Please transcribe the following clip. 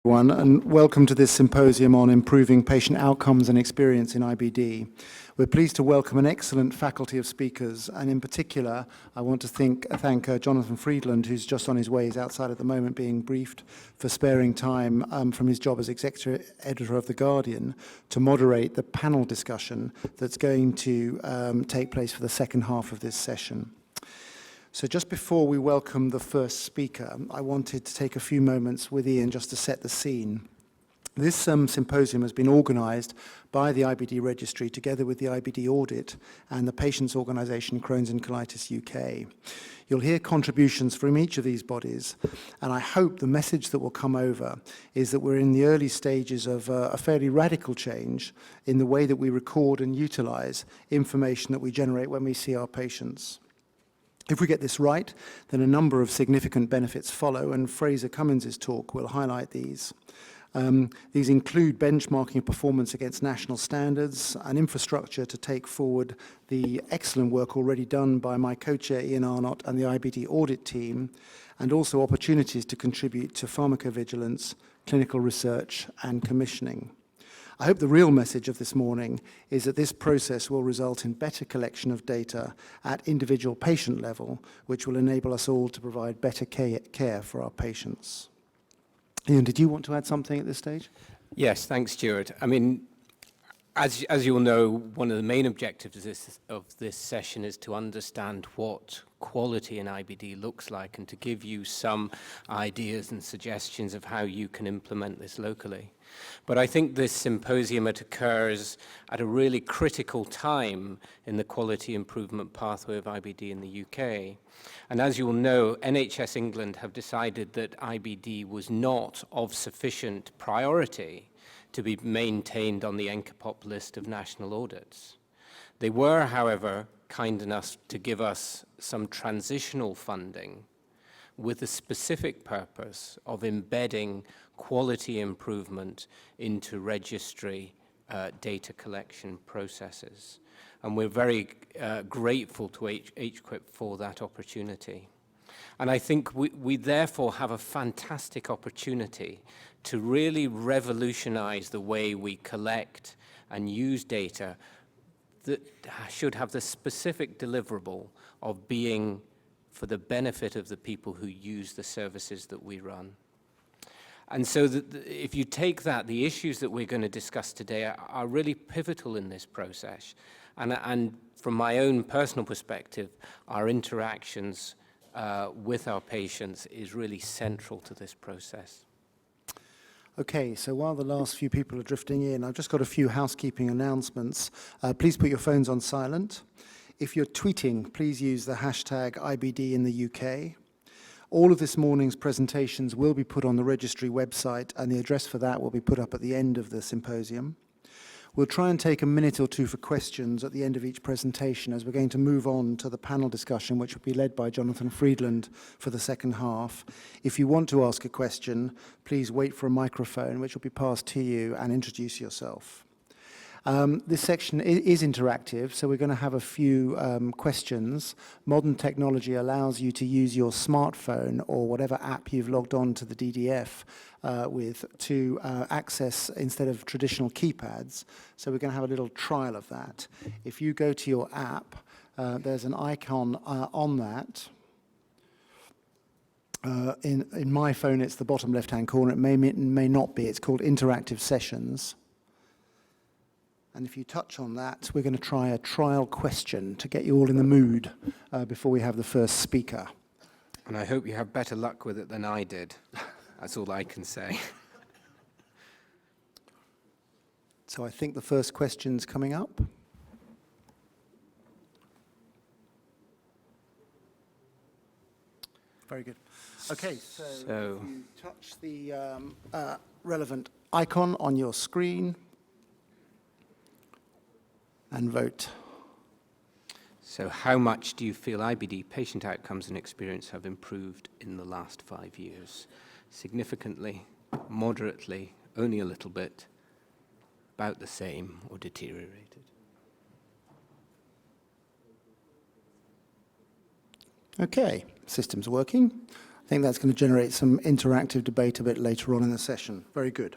Everyone, and welcome to this symposium on improving patient outcomes and experience in IBD. We're pleased to welcome an excellent faculty of speakers, and in particular, I want to thank Jonathan Friedland, who's just on his way. He's outside at the moment being briefed, for sparing time from his job as executive editor of The Guardian to moderate the panel discussion that's going to take place for the second half of this session. So just before we welcome the first speaker, I wanted to take a few moments with Ian just to set the scene. This symposium has been organised by the IBD Registry together with the IBD Audit and the patients' organisation Crohn's and Colitis UK. You'll hear contributions from each of these bodies, and I hope the message that will come over is that we're in the early stages of a fairly radical change in the way that we record and utilise information that we generate when we see our patients. If we get this right, then a number of significant benefits follow, and Fraser Cummins' talk will highlight these. These include benchmarking performance against national standards, an infrastructure to take forward the excellent work already done by my co-chair Ian Arnott and the IBD audit team, and also opportunities to contribute to pharmacovigilance, clinical research, and commissioning. I hope the real message of this morning is that this process will result in better collection of data at individual patient level, which will enable us all to provide better care for our patients. Ian, did you want to add something at this stage? Yes, thanks, Stuart. I mean, as you'll know, one of the main objectives of this session is to understand what quality in IBD looks like and to give you some ideas and suggestions of how you can implement this locally. But I think this symposium occurs at a really critical time in the quality improvement pathway of IBD in the UK. And as you will know, NHS England have decided that IBD was not of sufficient priority to be maintained on the NCAPOP list of national audits. They were, however, kind enough to give us some transitional funding with the specific purpose of embedding quality improvement into registry data collection processes. And we're very grateful to HQIP for that opportunity. And I think we therefore have a fantastic opportunity to really revolutionize the way we collect and use data that should have the specific deliverable of being for the benefit of the people who use the services that we run. And so if you take that, the issues that we're going to discuss today are really pivotal in this process. And from my own personal perspective, our interactions with our patients is really central to this process. Okay, so while the last few people are drifting in, I've just got a few housekeeping announcements. Please put your phones on silent. If you're tweeting, please use the hashtag IBD in the UK. All of this morning's presentations will be put on the registry website, and the address for that will be put up at the end of the symposium. We'll try and take a minute or two for questions at the end of each presentation, as we're going to move on to the panel discussion, which will be led by Jonathan Friedland for the second half. If you want to ask a question, please wait for a microphone, which will be passed to you, and introduce yourself. This section is interactive, so we're going to have a few questions. Modern technology allows you to use your smartphone or whatever app you've logged on to the DDF with to access instead of traditional keypads. So we're going to have a little trial of that. If you go to your app, there's an icon on that. In my phone, it's the bottom left-hand corner. It may not be. It's called Interactive Sessions. And if you touch on that, we're going to try a trial question to get you all in the mood before we have the first speaker. And I hope you have better luck with it than I did. That's all I can say. So I think the first question's coming up. Very good. Okay, so if you touch the relevant icon on your screen, and vote. So how much do you feel IBD patient outcomes and experience have improved in the last 5 years? Significantly, moderately, only a little bit, about the same, or deteriorated? Okay, system's working. think that's going to generate some interactive debate a bit later on in the session. Very good.